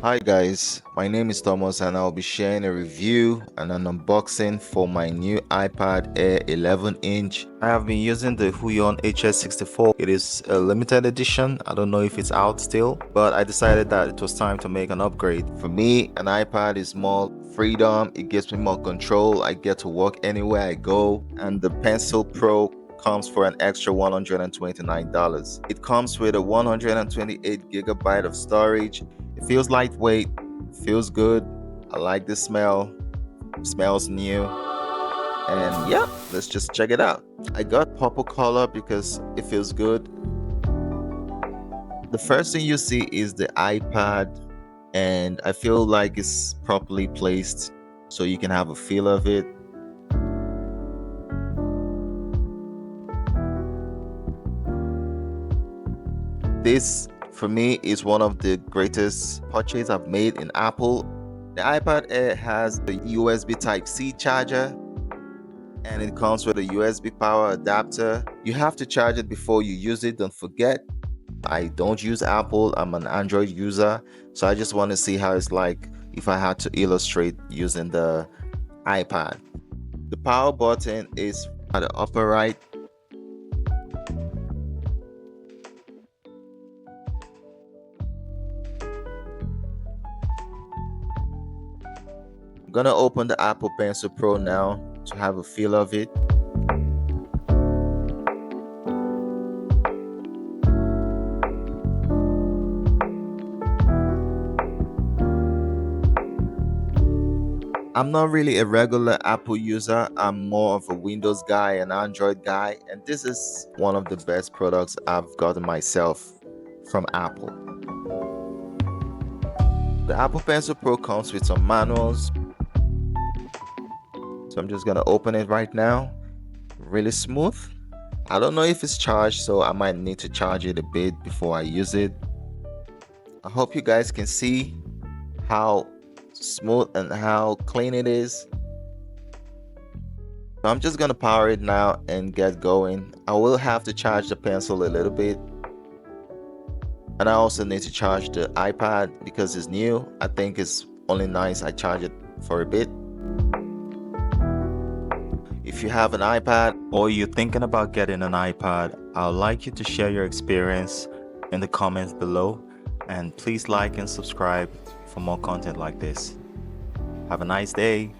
Hi guys, my name is Thomas and I'll be sharing a review and an unboxing for my new iPad Air 11-inch. I have been using the Huion HS64. It is a limited edition. I don't know if it's out still, but I decided that it was time to make an upgrade. For me, an iPad is more freedom. It gives me more control. I get to work anywhere I go, and the Pencil Pro comes for an extra $129. It comes with a 128 gigabyte of storage. It feels lightweight, feels good. I like the smell. It smells new. And yeah, let's just check it out. I got purple color because it feels good. The first thing you see is the iPad, and I feel like it's properly placed so you can have a feel of it. This, for me, is one of the greatest purchases I've made in Apple. The iPad Air has the USB Type-C charger, and it comes with a USB power adapter. You have to charge it before you use it, don't forget. I don't use Apple, I'm an Android user, so I just want to see how it's like if I had to illustrate using the iPad. The power button is at the upper right. I'm gonna open the Apple Pencil Pro now to have a feel of it. I'm not really a regular Apple user. I'm more of a Windows guy, an Android guy, and this is one of the best products I've gotten myself from Apple. The Apple Pencil Pro comes with some manuals, so I'm just gonna open it right now. Really smooth. I don't know if it's charged, so I might need to charge it a bit before I use it. I hope you guys can see how smooth and how clean it is. So I'm just gonna power it now and get going. I will have to charge the pencil a little bit, and I also need to charge the iPad because it's new. I think it's only nice I charge it for a bit. If you have an iPad or you're thinking about getting an iPad, I'd like you to share your experience in the comments below, and please like and subscribe for more content like this. Have a nice day.